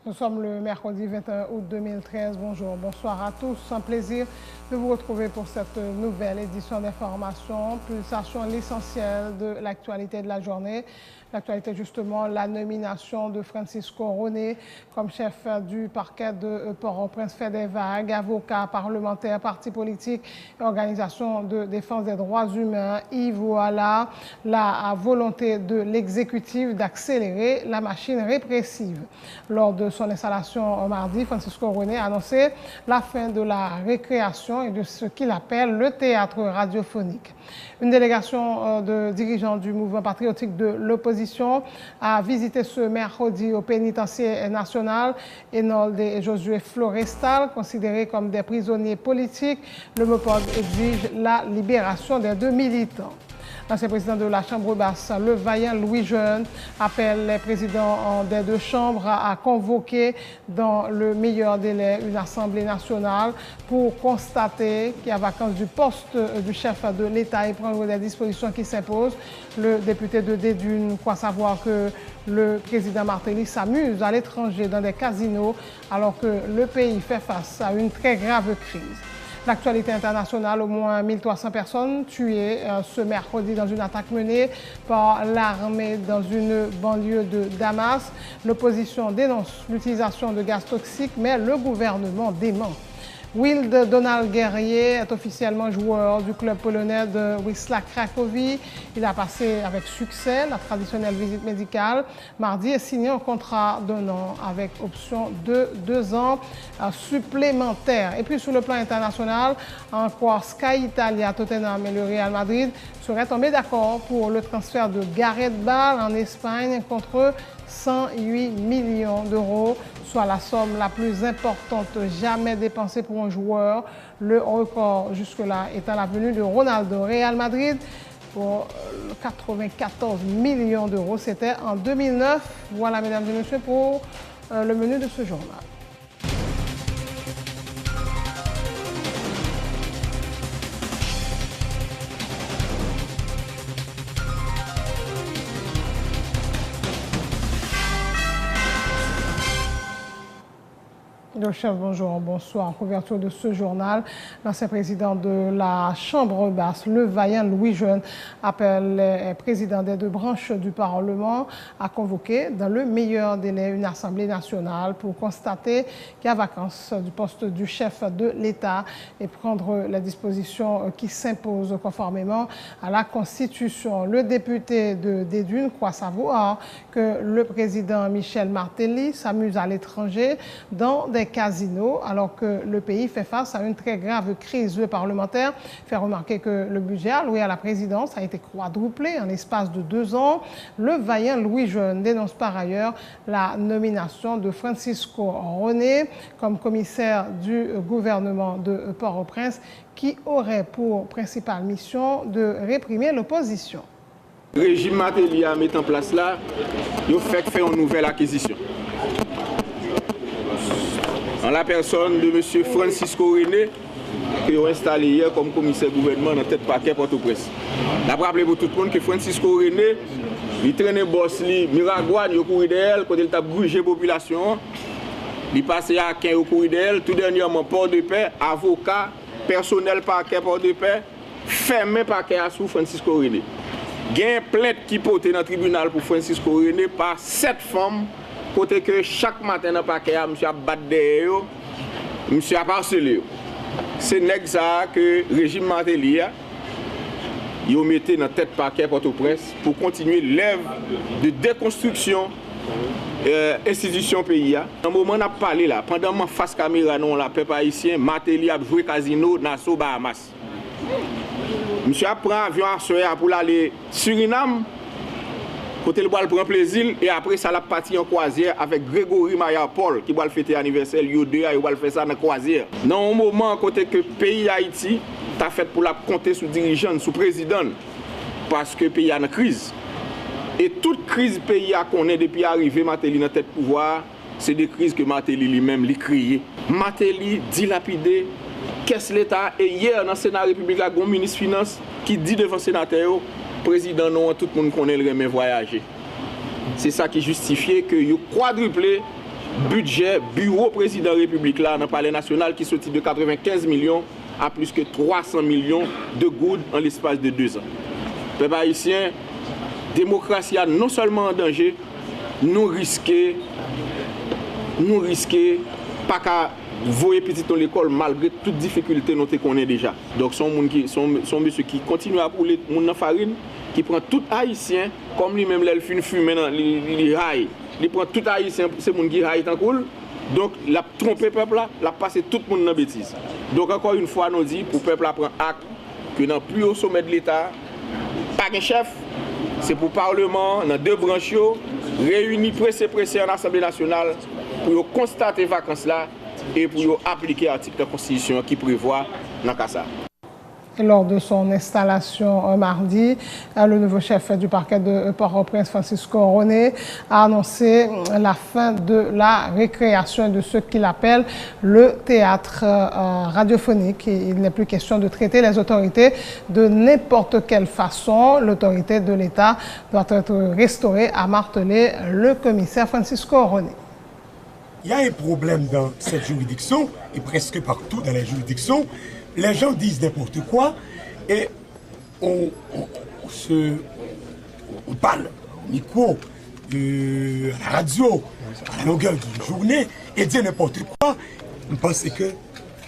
Nous sommes le mercredi 21 août 2013. Bonjour, bonsoir à tous. C'est un plaisir de vous retrouver pour cette nouvelle édition d'information. Pulsation l'essentiel de l'actualité de la journée. L'actualité, justement, la nomination de Francisco Roné comme chef du parquet de Port-au-Prince fait des vagues. Avocats, parlementaires, partis politiques et organisations de défense des droits humains y voilà la volonté de l'exécutif d'accélérer la machine répressive. Lors de son installation mardi, Francisco Roné a annoncé la fin de la récréation et de ce qu'il appelle le théâtre radiophonique. Une délégation de dirigeants du mouvement patriotique de l'opposition a visité ce mercredi au pénitencier national Enold et Josué Florestal, considérés comme des prisonniers politiques. Le MOPOD exige la libération des deux militants. L'ancien président de la Chambre basse, le vaillant Louis Jeune, appelle les présidents des deux chambres à convoquer dans le meilleur délai une assemblée nationale pour constater qu'il y a vacance du poste du chef de l'État et prendre des dispositions qui s'imposent. Le député de Dédune croit savoir que le président Martelly s'amuse à l'étranger dans des casinos alors que le pays fait face à une très grave crise. L'actualité internationale, au moins 1300 personnes tuées ce mercredi dans une attaque menée par l'armée dans une banlieue de Damas. L'opposition dénonce l'utilisation de gaz toxiques, mais le gouvernement dément. Wild Donald Guerrier est officiellement joueur du club polonais de Wisła Cracovie. Il a passé avec succès la traditionnelle visite médicale mardi et signé un contrat d'1 an avec option de 2 ans supplémentaires. Et puis sur le plan international, encore Sky Italia, Tottenham et le Real Madrid seraient tombés d'accord pour le transfert de Gareth Bale en Espagne contre 108 millions d'euros, soit la somme la plus importante jamais dépensée pour un joueur. Le record jusque-là étant la venue de Ronaldo. Real Madrid pour 94 millions d'euros. C'était en 2009. Voilà, mesdames et messieurs, pour le menu de ce journal. Le chef, bonjour, bonsoir. En couverture de ce journal, l'ancien président de la Chambre basse, le vaillant Louis Jeune, appelle les présidents des deux branches du Parlement à convoquer dans le meilleur délai une assemblée nationale pour constater qu'il y a vacance du poste du chef de l'État et prendre les dispositions qui s'imposent conformément à la Constitution. Le député de Dédune croit savoir que le président Michel Martelly s'amuse à l'étranger dans des casinos alors que le pays fait face à une très grave crise. Le parlementaire fait remarquer que le budget alloué à la présidence a été quadruplé en l'espace de 2 ans. Le vaillant Louis Jeune dénonce par ailleurs la nomination de Francisco Roné comme commissaire du gouvernement de Port-au-Prince qui aurait pour principale mission de réprimer l'opposition. Le régime Martelly a mis en place là, il fait une nouvelle acquisition. En la personne de M. Francisco Roné, qui a installé hier comme commissaire gouvernement dans tête paquet Port-au-Prince. D'après rappelez pour tout le monde que Francisco Roné, il traînait boss li Miragouane au cours d'elle, quand il a bougé la population, il passait à 15 au cours d'elle, tout dernièrement Port-de-Paix, avocat, personnel paquet Port-de-Paix, fermé paquet à sous Francisco Roné. Il y a une plainte qui portait dans le tribunal pour Francisco Roné par 7 femmes. Côté que chaque matin dans le paquet, monsieur a battu derrière, monsieur a harcelé. C'est ça que le régime Martelly a mis dans la tête paquet Port-au-Prince pour continuer l'œuvre de déconstruction institution pays. Dans le moment où on a parlé là, pendant que face caméra, non, la peuple haïtien, Martelly a joué casino dans Bahamas. Monsieur a pris un avion pour aller Suriname. Côté le bois prend plaisir et après ça la partie en croisière avec Grégory Maya Paul qui va fêter anniversaire lui deux et va faire ça dans croisière. Dans un moment côté que pays Haïti t'a fait pour la compter sous dirigeant, sous président parce que pays a une crise. Et toute crise pays a connaît depuis arrivé Martelly dans tête pouvoir, c'est des crises que Martelly lui-même lui créé. Martelly dilapidé caisse l'État et hier dans le Sénat républicain il y a un ministre des Finances qui dit devant le sénateur président non tout le monde connaît le remet voyager. C'est ça qui justifiait que il quadruplé budget bureau président République là dans le palais national qui sortit de 95 millions à plus que 300 millions de gouttes en l'espace de 2 ans. Peuple haïtien, démocratie a non seulement en danger, nous risquons pas qu'à voyer petit dans l'école malgré toutes difficultés nous connaissons déjà. Donc son monsieur qui continue à rouler mon farine, qui prend tout haïtien comme lui-même il fait fumer dans les rails. Il prend tout haïtien, c'est mon qui haït en cool. Donc la tromper peuple là, la passer tout le monde dans bêtise. Donc encore une fois nous dit pour peuple prendre acte que dans le plus haut sommet de l'État, pas de chef, c'est pour le Parlement, dans 2 branches, réunis pressés en Assemblée nationale pour constater les vacances là et pour appliquer l'article de la Constitution qui prévoit dans le cas ça. Lors de son installation mardi, le nouveau chef du parquet de Port-au-Prince, Francisco René, a annoncé la fin de la récréation de ce qu'il appelle le théâtre radiophonique. Il n'est plus question de traiter les autorités de n'importe quelle façon. L'autorité de l'État doit être restaurée, a martelé le commissaire Francisco René. Il y a un problème dans cette juridiction et presque partout dans les juridictions. Les gens disent n'importe quoi et on parle au micro, à la radio, à la longueur d'une journée et dire n'importe quoi. Je pense que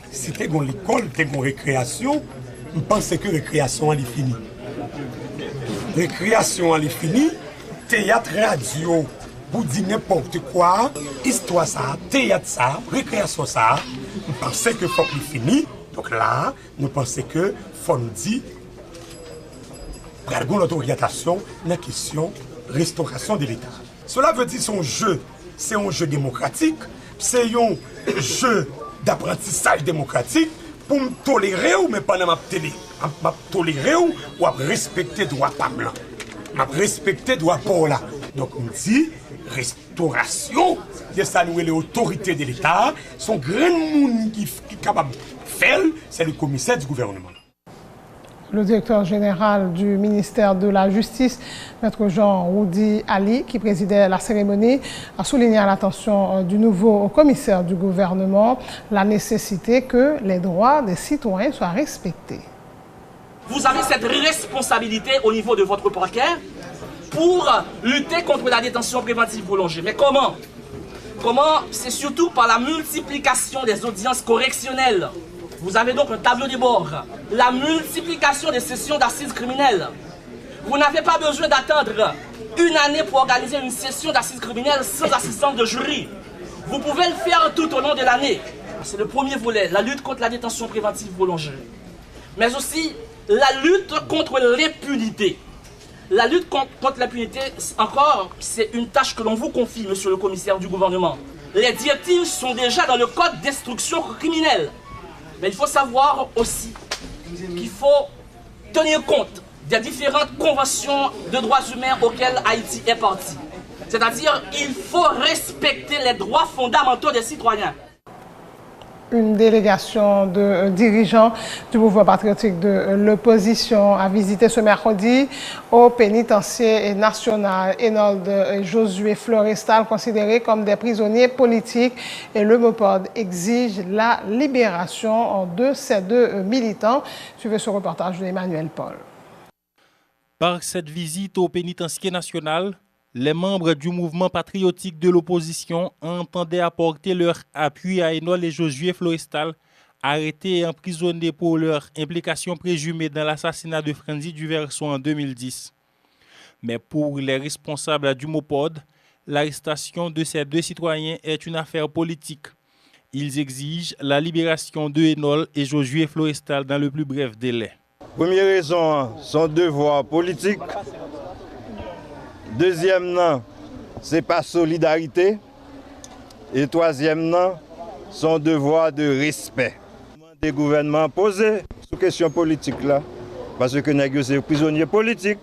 c'était dans l'école, c'était dans récréation. Je pense que récréation elle est finie. Récréation elle est finie, théâtre radio, pour dire n'importe quoi, histoire ça, théâtre ça, récréation ça. Je pense que faut qu'il finisse. Donc là, nous pensons que faut nous dire, regardons notre orientation dans la question restauration de l'État. Cela veut dire son jeu, c'est un jeu démocratique, c'est un jeu d'apprentissage démocratique pour me tolérer ou mais pas dans ma télé. Ma tolérer ou respecter droit pas blanc. Ma respecter droit pas là. Donc on dit restauration, c'est ça nous les autorités de l'État, son grand monde qui est capable c'est le commissaire du gouvernement. Le directeur général du ministère de la Justice, Maître Jean-Roudi Ali, qui présidait la cérémonie, a souligné à l'attention du nouveau commissaire du gouvernement la nécessité que les droits des citoyens soient respectés. Vous avez cette responsabilité au niveau de votre parquet pour lutter contre la détention préventive prolongée. Mais comment? C'est surtout par la multiplication des audiences correctionnelles. Vous avez donc un tableau de bord. La multiplication des sessions d'assises criminelles. Vous n'avez pas besoin d'attendre 1 année pour organiser une session d'assises criminelles sans assistance de jury. Vous pouvez le faire tout au long de l'année. C'est le premier volet, la lutte contre la détention préventive prolongée. Mais aussi la lutte contre l'impunité. La lutte contre l'impunité, encore, c'est une tâche que l'on vous confie, monsieur le commissaire du gouvernement. Les directives sont déjà dans le code d'instruction criminelle. Mais il faut savoir aussi qu'il faut tenir compte des différentes conventions de droits humains auxquelles Haïti est partie. C'est-à-dire qu'il faut respecter les droits fondamentaux des citoyens. Une délégation de dirigeants du mouvement patriotique de l'opposition a visité ce mercredi au pénitencier national Enold et Josué Florestal, considérés comme des prisonniers politiques. Et le MOPOD exige la libération de ces 2 militants. Suivez ce reportage de Emmanuel Paul. Par cette visite au pénitencier national, les membres du mouvement patriotique de l'opposition entendaient apporter leur appui à Enold et Josué Florestal, arrêtés et emprisonnés pour leur implication présumée dans l'assassinat de Franzi Duverson en 2010. Mais pour les responsables du MOPOD, l'arrestation de ces 2 citoyens est une affaire politique. Ils exigent la libération de Enold et Josué Florestal dans le plus bref délai. Première raison, son devoir politique. Deuxième, c'est pas solidarité. Et troisième, son devoir de respect. Des gouvernements posés sur question politique là, parce que nous sommes prisonniers politiques,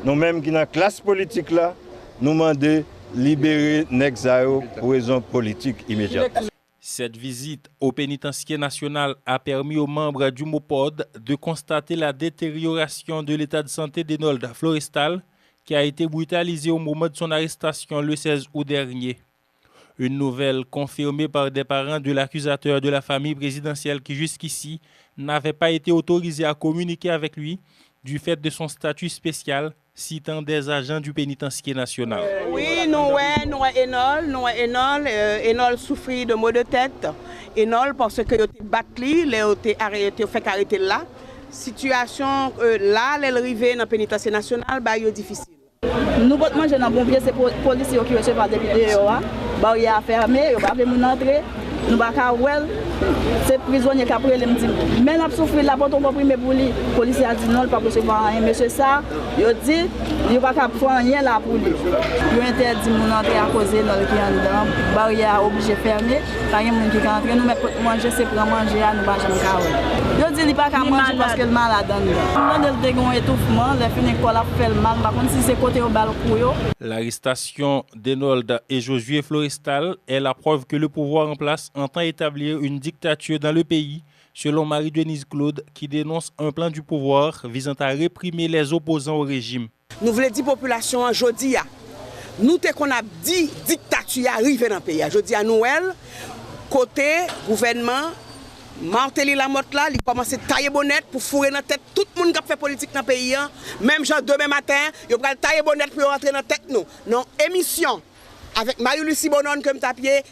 nous-mêmes qui dans la classe politique là, nous demandons libérer Nexao pour raison politique immédiate. Cette visite au pénitencier national a permis aux membres du MOPOD de constater la détérioration de l'état de santé d'Enold Florestal, qui a été brutalisé au moment de son arrestation le 16 août dernier. Une nouvelle confirmée par des parents de l'accusateur de la famille présidentielle qui jusqu'ici n'avait pas été autorisé à communiquer avec lui du fait de son statut spécial, citant des agents du pénitencier national. Oui, nous Enol souffrit de maux de tête. Enol parce que il été battu, il été arrêté, fait arrêter là. Situation là, l'arrivée dans le pénitencier national, bah est difficile. Nous pouvons manger dans bon pied, c'est les policiers qui reçoivent par des vidéos. Il y a fermé, il n'y a pas de entrer. Nous ne pouvons pas c'est prisonnier qui a pris les petits. Mais nous avons souffert là pour tomber premier pour lui. Le policier a dit non, il ne peut pas recevoir rien. Monsieur ça, il a dit il ne peut pas faire rien là pour lui. Il a interdit de entrer à cause de notre qui est en dedans. La barrière est obligée de fermer. Pas de monde qui est entré. Nous mettons manger, c'est pour manger, nous ne pouvons pas manger. Il a dit qu'il ne peut pas manger parce que le mal a donné. Nous avons un étouffement, les filles qui ont fait le mal. Par contre, si c'est côté au bal pour eux. L'arrestation d'Enold et Josué Florestal est la preuve que le pouvoir en place entend établir une dictature dans le pays, selon Marie-Denise Claude, qui dénonce un plan du pouvoir visant à réprimer les opposants au régime. Nous voulons dire population aujourd'hui, nous qu'on a dit dictature arrive dans le pays. Aujourd'hui à Noël, côté gouvernement, Martelly Lamotte là, il commence à tailler bonnet pour fourrer dans la tête tout le monde qui a fait politique dans le pays. Même genre demain matin, il va tailler bonnet pour rentrer dans la tête nous. Non, émission. Avec Marie-Lucie Bonon comme tapier,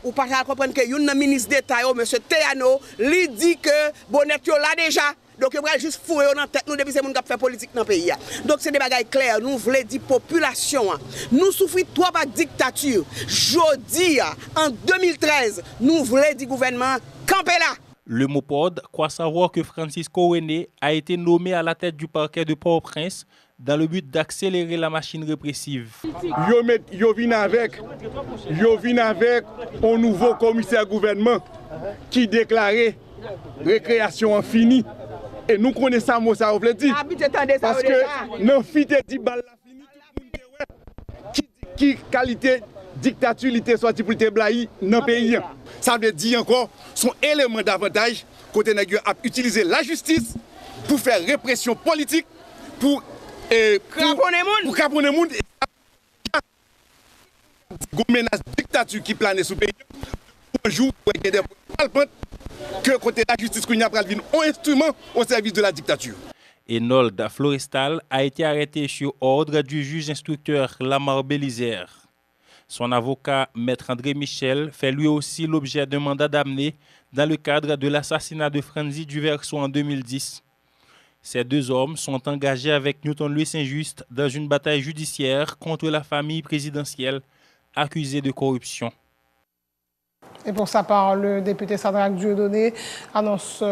ou pas comprendre que un ministre d'État, M. Théano, lui dit que bonnet là déjà. Donc il va juste fourrer dans la tête nous depuis que nous avons fait politique dans le pays. Donc c'est des bagages clairs. Nous voulons dire population. Nous souffrons trop de dictature. Jodi, en 2013, nous voulons dire gouvernement camper là. Le Mopod croit savoir que Francisco René a été nommé à la tête du parquet de Port-au-Prince dans le but d'accélérer la machine répressive. Yo vient avec un nouveau commissaire gouvernement qui déclarait récréation infinie. Et nous connaissons ça, on veut dire. Parce que non fit dit balle la fini, qui qualité dictature était sorti pour te blayer dans le pays. Ça veut dire encore son élément d'avantage côté nèg a utiliser la justice pour faire répression politique pour craponner monde menace dictature qui plane sous pays un jour que côté la justice qu'on a pral vinn un instrument au service de la dictature. Enold Florestal a été arrêté sur ordre du juge instructeur Lamar Bélizer. Son avocat, Maître André Michel, fait lui aussi l'objet d'un mandat d'amener dans le cadre de l'assassinat de Franzi Duverso en 2010. Ces deux hommes sont engagés avec Newton Louis Saint-Just dans une bataille judiciaire contre la famille présidentielle accusée de corruption. Et pour sa part, le député Sadraque Dieudonné annonce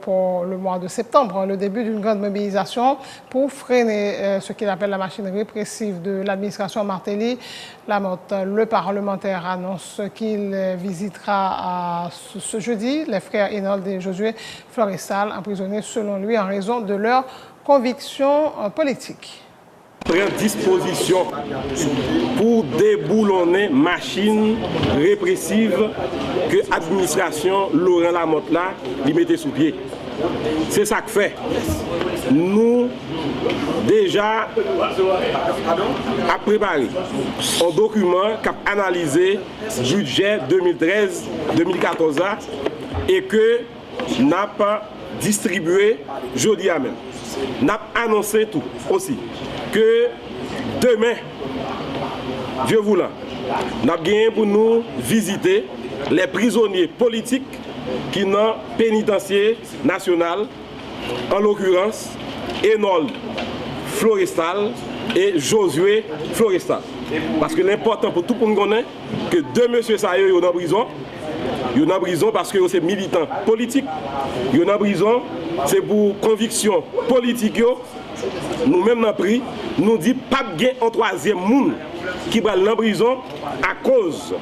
pour le mois de septembre le début d'une grande mobilisation pour freiner ce qu'il appelle la machine répressive de l'administration Martelly Lamotte. Le parlementaire annonce qu'il visitera ce jeudi les frères Enold et Josué Florestal, emprisonnés selon lui en raison de leurs convictions politiques. Prendre disposition pour déboulonner machine répressive que l'administration Laurent Lamotte là lui mettait sous pied. C'est ça que fait. Nous déjà a préparé un document qui a analysé le budget 2013-2014 et que n'a pas distribué jeudi à même. N'a annoncé tout aussi que demain, Dieu voulant, nous avons gagné pour nous visiter les prisonniers politiques qui sont dans le pénitencier national, en l'occurrence Enold Florestal et Josué Florestal. Parce que l'important pour tout le monde connaît que deux messieurs sont en prison. Ils sont en prison parce que c'est militants politiques. Ils sont en prison, c'est pour conviction politique. Nous-mêmes, dans prix, nous disons pas de gain en troisième monde qui va en prison à cause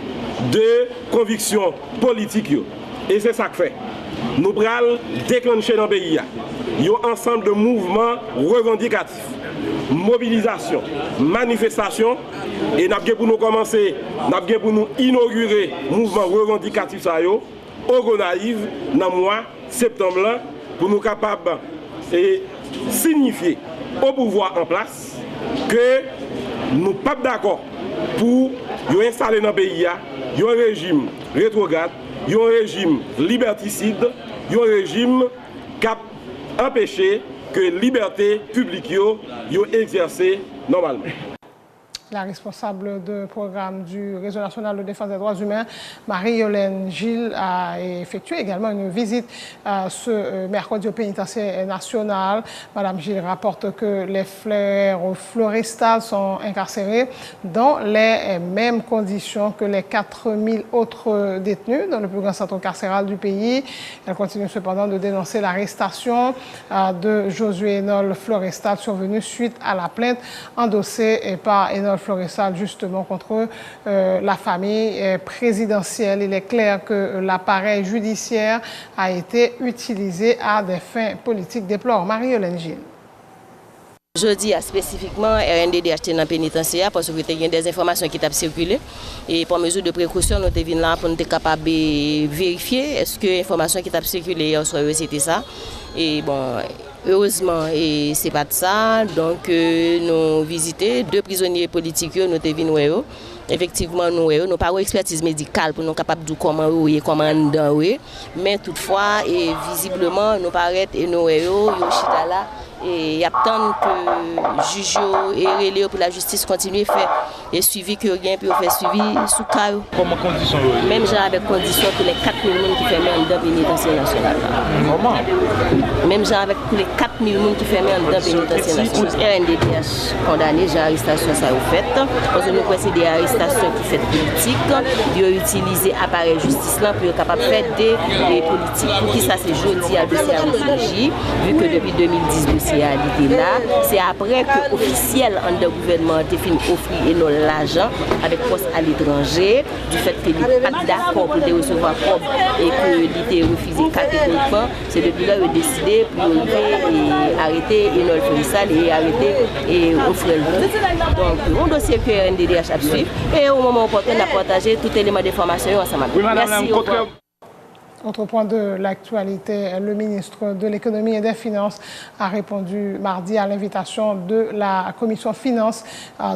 de convictions politiques. Et c'est ça que fait. Nous allons déclencher dans le pays. Il y a un ensemble de mouvements revendicatifs, mobilisation, manifestation. Et nous avons pour nous commencer, nous avons pour nous inaugurer le mouvement revendicatif au Gonaïve dans le mois de septembre pour nous capables de signifier au pouvoir en place que nous ne sommes pas d'accord pour installer dans le pays un régime rétrograde, un régime liberticide, un régime qui a empêché que la liberté publique soit exercée normalement. La responsable de programme du Réseau national de défense des droits humains, Marie-Yolène Gilles, a effectué également une visite ce mercredi au pénitentiaire national. Madame Gilles rapporte que les frères Florestal sont incarcérés dans les mêmes conditions que les 4000 autres détenus dans le plus grand centre carcéral du pays. Elle continue cependant de dénoncer l'arrestation de Josué Enol Florestal survenue suite à la plainte endossée par Enol Florestal justement contre la famille présidentielle. Il est clair que l'appareil judiciaire a été utilisé à des fins politiques, déplore Marie-Yolène Gilles. Je dis spécifiquement RNDDH dans le pénitentiaire parce que il y a des informations qui ont circulé et pour mesure de précaution, nous sommes venus là pour être capables de vérifier est-ce que l'information qui a circulé hier soir c'était ça. Et bon, heureusement, et c'est pas de ça. Donc, nous visité 2 prisonniers politiques, nous sommes venus. Effectivement, nous n'avons pas d'expertise médicale pour nous capables de comment mais toutefois, et visiblement, nous paraît et nous sommes là. Et il y a tant que juge et relais pour la justice continue à faire et suivi que rien peut faire suivi sous cas. Comment condition? Même genre avec condition pour les 4000 personnes qui ferment dans le pénitentiaire national. Comment? Même genre avec tous les 4000 personnes qui ferment dans le pénitentiaire national. RNDDH condamné, j'ai arrestation ça au fait. Parce que nous croyons des arrestations qui sont politiques. Ils ont utilisé l'appareil justice là pour être capable de faire des politiques. Pour qui ça c'est jeudi à dossier à réfugiés, vu que depuis 2010 c'est après que officiel en de gouvernement a offert l'argent avec poste à l'étranger du fait qu'il n'est pas d'accord pour recevoir propre et que il était refusé catégoriquement. C'est depuis là qu'il a décidé pour arrêter Enol Florestal et arrêter et offrir. Donc, un dossier que RNDDH a suivi et au moment opportun, on a partagé tout élément d'information ensemble. Merci. Autre point de l'actualité, le ministre de l'Économie et des Finances a répondu mardi à l'invitation de la commission finances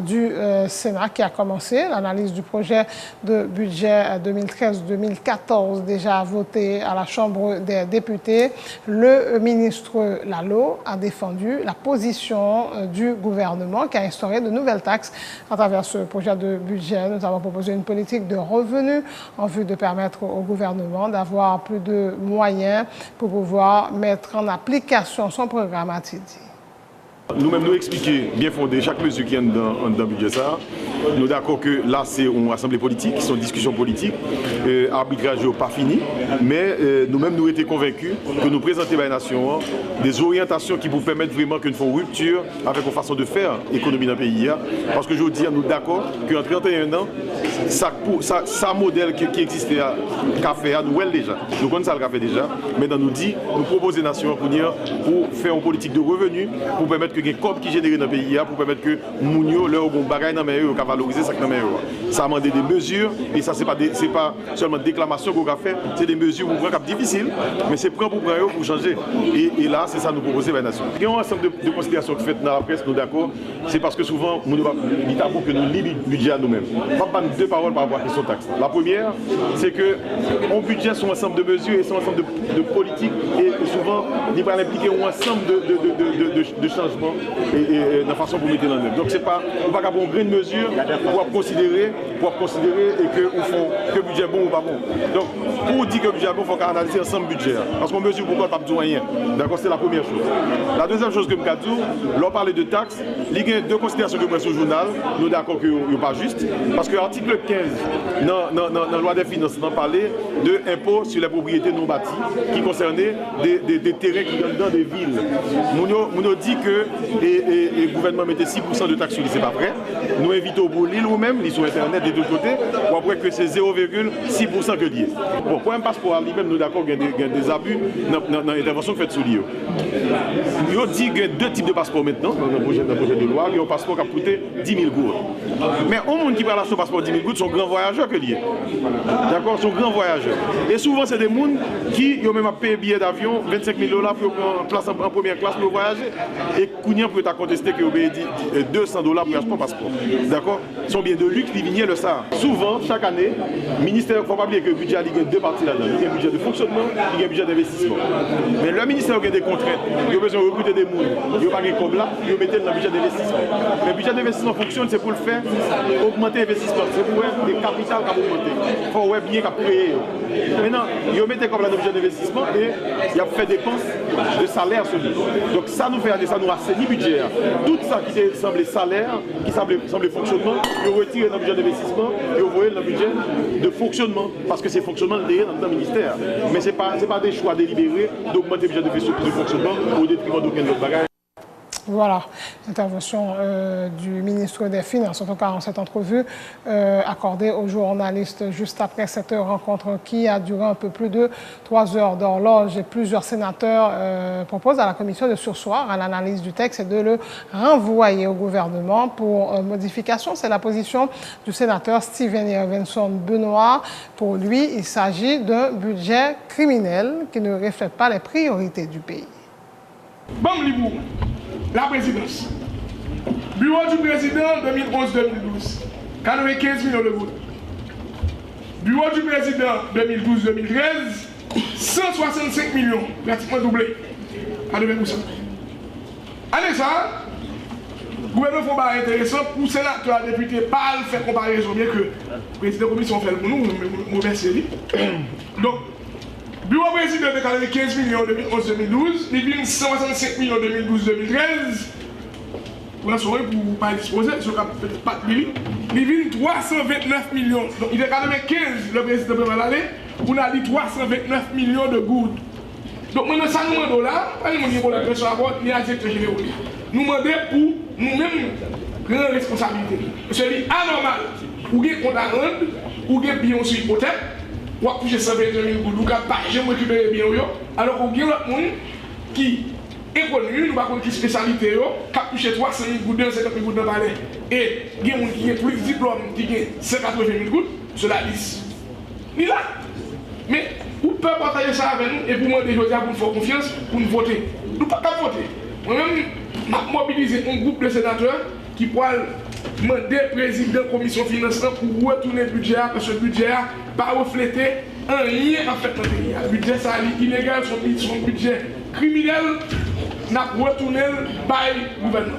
du Sénat qui a commencé l'analyse du projet de budget 2013-2014 déjà voté à la Chambre des députés. Le ministre Lalo a défendu la position du gouvernement qui a instauré de nouvelles taxes à travers ce projet de budget. Nous avons proposé une politique de revenus en vue de permettre au gouvernement d'avoir plus de moyens pour pouvoir mettre en application son programme, a-t-il dit. Nous-mêmes nous expliquer bien fondé chaque mesure qui est dans le budget ça. Nous sommes d'accord que là c'est une assemblée politique, qui sont discussions politiques, arbitrage n'est pas fini, mais nous-mêmes nous étions convaincus que nous présentons à la nation des orientations qui vous permettent vraiment que nous faisons rupture avec une façon de faire économie dans le pays. Parce que je veux dire, nous sommes d'accord qu'en 31 ans, ça modèle qui existait à café, nous déjà. Nous connaissons ça le café déjà, mais nous dit, nous proposons aux nations pour faire une politique de revenus, pour permettre que les corps qui génèrent dans le pays, pour permettre que Mounio, leur bon bagage dans le meilleur, valoriser ça dans le meilleur. Ça a demandé des mesures, et ça c'est pas seulement déclamation qu'on a fait, c'est des mesures pour prendre difficiles, mais c'est prendre pour changer. Et là, c'est ça nous proposer à la nation. Il y a un ensemble de considérations qui sont faites dans la presse, nous d'accord, c'est parce que souvent, nous avons que nous lisons le budget à nous-mêmes. Pas deux paroles par rapport à la question taxe. La première, c'est que mon budget sont un ensemble de mesures et sont un ensemble de politiques, et souvent, il va impliquer un ensemble de changements et de façon pour mettre dans l'œuvre. Donc c'est pas, on va avoir une grande mesure pour considérer et que on font que le budget est bon ou pas bon. Donc pour dire que le budget est bon, il faut analyser ensemble le budget. Parce qu'on mesure pourquoi pas besoin rien. D'accord, c'est la première chose. La deuxième chose que je veux dire, l'on parle de taxes, il y a deux considérations que je sur le journal, nous d'accord que n'est pas juste. Parce que l'article 15 dans la loi des finances, on parlait de impôts sur les propriétés non bâties qui concernaient des terrains qui sont dans des villes. Nous dit que le gouvernement mettait 6% de taxes sur lui, c'est pas vrai. Nous invitons pour l'île ou même, sur Internet des deux côtés, pour après que c'est 0,6% que lié. Bon, pour un passeport lui-même, nous d'accord qu'il y a des abus dans l'intervention faite sur lui. Il dit qu'il y a deux types de passeports maintenant, dans le projet de loi. Il y a un passeport qui a coûté 10 000 gourdes. Mais au monde qui parle à son passeport 10 000 gourdes, sont grands voyageurs que lié. D'accord, sont grands voyageurs. Et souvent, c'est des gens qui ont même payé billet d'avion, 25 000 $ pour prendre place en première classe pour voyager. Et Kounian pour contester que vous avez dit $200 pour acheter un passeport. D'accord? Ils sont bien de luxe, ils viennent le ça. Souvent, chaque année, le ministère, il ne faut pas oublier que le budget a deux parties là-dedans. Il y a un budget de fonctionnement, il y a un budget d'investissement. Mais le ministère a des contraintes. Il a besoin de recruter des moules. Il n'y a pas de comme là, il mettre dans le budget d'investissement. Mais le budget d'investissement fonctionne, c'est pour le faire augmenter l'investissement. C'est pour des capitales qui augmenter. Il faut bien créer. Maintenant, il met comme là dans le budget d'investissement et il a fait dépenses de salaire sur lui. Donc ça nous fait ça nous assainit le budget. Tout ça qui semblait salaire, qui semblait fonctionnement, il retire dans le budget d'investissement et il voit dans le budget de fonctionnement. Parce que c'est fonctionnement dans le ministère. Mais ce n'est pas des choix délibérés d'augmenter le budget de fonctionnement au détriment d'aucun autre bagage. Voilà, l'intervention du ministre des Finances, en tout cas en cette entrevue accordée aux journalistes juste après cette rencontre qui a duré un peu plus de 3 heures d'horloge. Et plusieurs sénateurs proposent à la commission de surseoir à l'analyse du texte et de le renvoyer au gouvernement pour modification. C'est la position du sénateur Steven Yervinson Benoît. Pour lui, il s'agit d'un budget criminel qui ne reflète pas les priorités du pays. Bon, la présidence. Bureau du président 2011-2012, 95 millions de votes. Bureau du président 2012-2013, 165 millions, pratiquement doublé, à 2%. Année ça, le gouvernement fait pas intéressant pour sénateur et député pas faire comparaison, bien que le président de la commission fait pour nous, mauvaise série. Donc, bureau président de 15 millions en 2011-2012, il vient 165 millions en 2012-2013. Pour pour ne pas disposer, peut-être pas de il vient 329 millions. Donc il est 95, le président de l'année, on a dit 329 millions de gouttes. Donc maintenant, ça nous demande là, pas nous demandons la pression à bord, ni à directeur général. Nous demandons pour nous-mêmes prendre responsabilité. C'est anormal. Ou bien compte à rendre, ou bien bien sur hypothèque. Ou à toucher 122 000 gouttes, ou pas jamais récupérer bien, alors qu'on a l'autre monde qui est connu, nous ne savons pas qui spécialité, qui a touché 300 000 gouttes, 250 000 gouttes dans le palais, et il y a des gens qui ont plus de diplômes, qui ont 180 000 gouttes, cela lisse. Ni là. Mais, vous pouvez partager ça avec nous et vous demander aujourd'hui pour nous faire confiance, pour nous voter. Nous ne pouvons pas voter. Moi-même, je mobilisé un groupe de sénateurs qui pourra demander au président de la commission financière pour retourner le budget, parce que le budget n'a pas reflété un lien en fait dans le pays. Le budget ça est illégal, son budget criminel n'a retourné par le gouvernement.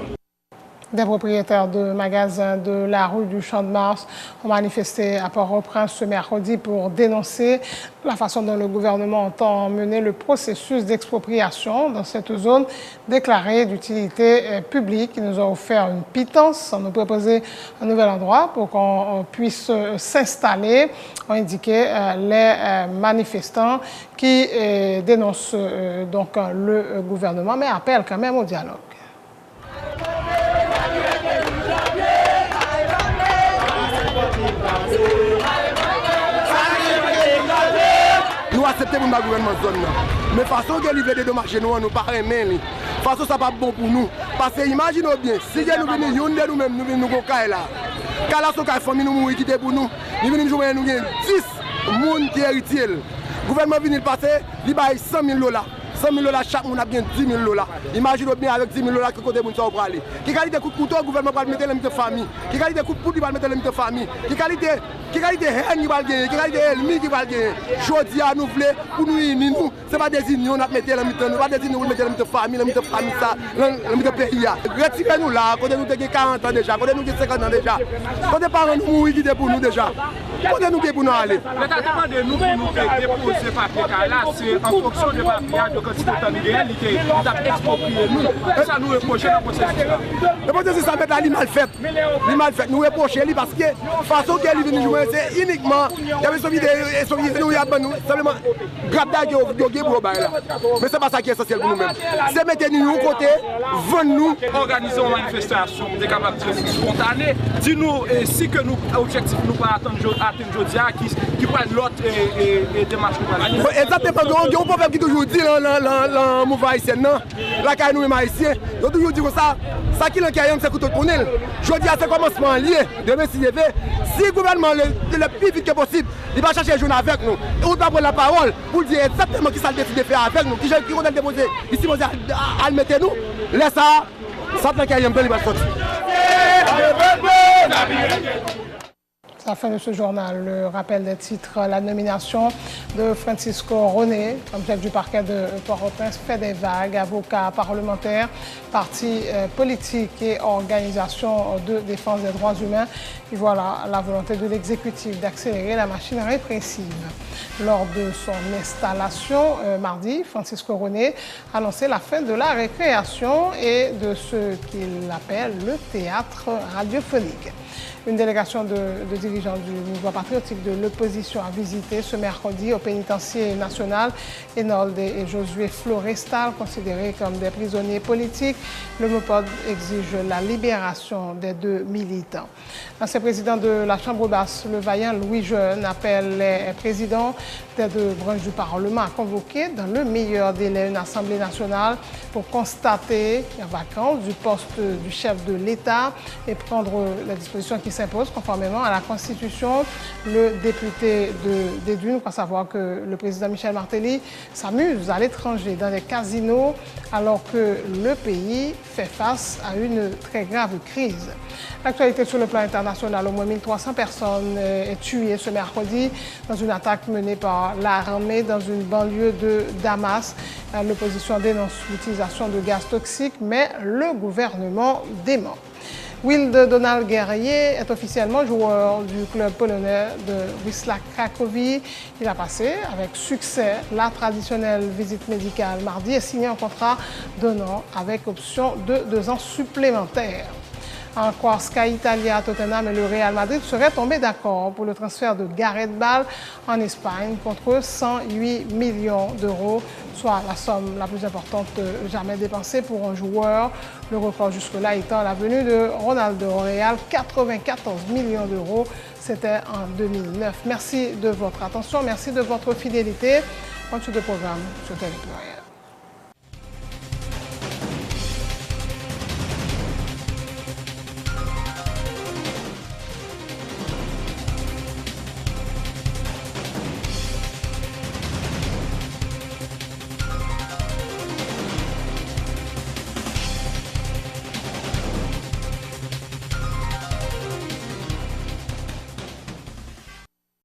Des propriétaires de magasins de la rue du Champ-de-Mars ont manifesté à Port-au-Prince ce mercredi pour dénoncer la façon dont le gouvernement entend mener le processus d'expropriation dans cette zone déclarée d'utilité publique. Ils nous ont offert une pitance sans nous proposer un nouvel endroit pour qu'on puisse s'installer, ont indiqué les manifestants qui dénoncent donc le gouvernement, mais appellent quand même au dialogue. Nous acceptons pour le gouvernement de zone. Mais façon que livrer des dommages, nous ne pas aimer. Façon ça pas bon pour nous. Parce que imaginez bien, si nous venons nous-mêmes, nous venons nous là. Quand la soca famille nous mourir quitter pour nous, nous venons jouer nous 10 personnes qui héritiers. Le gouvernement vient passer, il baille 100 000 $. 100 000 $, chaque monde a bien 10 000 $. Imaginez bien avec 10 000 $, que côté de pour aller. Qui qualité coup de couteau, le gouvernement va mettre les famille. Qui qualité coup de poudre, il va mettre les famille. Qui qualité haine qui va gagner. Qui qualité ennemi qui va gagner. Chaudier à nous voulons pour nous unir nous. Ce n'est pas des unions, on a mettre les mitons. Pas des unions, on mettre les famille, les famille, ça, les pays. Retirez-nous là, quand nous avons 40 ans déjà, quand nous avons 50 ans déjà. Quand les parents nous mourir pour nous déjà. Quand nous avons pour nous aller. L'État demande de nous pour déposer papier là, c'est en fonction de papier. Si nous avons exproprié nous, ça nous reproche dans le processus. Le processus, ça met à mal fait. Nous reprochons parce que la façon qu'elle est venue jouer, c'est uniquement. Il y avait seulement grave d'ailleurs pour là. Mais ce n'est pas ça qui est essentiel pour nous-mêmes. C'est mettre nous au côté, venir nous. Organisons une manifestation des capacités spontanées. Dis-nous si que nous, objectif, nous pas attendre aujourd'hui, qui prennent l'autre et démarche. Exactement, il y a un problème qui toujours dit le mouvement haïtien, la caille nous haïtiens, donc toujours dire ça, ça qui est c'est couteau de tourner. Je dis à ce commencement lié, demain si le gouvernement le plus vite que possible, il va chercher un journal avec nous, et on va prendre la parole pour dire exactement qui ça décide de faire avec nous, qui va déposer ici, à le mettre nous, laisse ça, Ça te qu'il y a un peu, il va sortir. C'est la fin de ce journal. Le rappel des titres, la nomination de Francisco Roné comme chef du parquet de Port-au-Prince fait des vagues. Avocat parlementaire, partis politiques et organisations de défense des droits humains. Et voilà la volonté de l'exécutif d'accélérer la machine répressive. Lors de son installation mardi, Francisco Roné a annoncé la fin de la récréation et de ce qu'il appelle le théâtre radiophonique. Une délégation de dirigeants du mouvement patriotique de l'opposition a visité ce mercredi au pénitencier national Enold et Josué Florestal, considérés comme des prisonniers politiques. Le MOPOD exige la libération des 2 militants. L'ancien président de la Chambre basse, le vaillant Louis Jeune, appelle les présidents des 2 branches du Parlement à convoquer dans le meilleur délai une Assemblée nationale pour constater la vacance du poste du chef de l'État et prendre les dispositions qui s'impose conformément à la Constitution. Le député des Dunes croit savoir que le président Michel Martelly s'amuse à l'étranger dans les casinos alors que le pays fait face à une très grave crise. L'actualité sur le plan international, au moins 1300 personnes sont tuées ce mercredi dans une attaque menée par l'armée dans une banlieue de Damas. L'opposition dénonce l'utilisation de gaz toxiques, mais le gouvernement dément. Wild Donald Guerrier est officiellement joueur du club polonais de Wisła Cracovie. Il a passé avec succès la traditionnelle visite médicale mardi et signé un contrat d'un an avec option de 2 ans supplémentaires. En croire Sky Italia, Tottenham et le Real Madrid seraient tombés d'accord pour le transfert de Gareth Bale en Espagne contre 108 millions d'euros, soit la somme la plus importante jamais dépensée pour un joueur. Le record jusque-là étant la venue de Ronaldo au Real, 94 millions d'euros. C'était en 2009. Merci de votre attention, merci de votre fidélité. Continue de programme sur Territoire.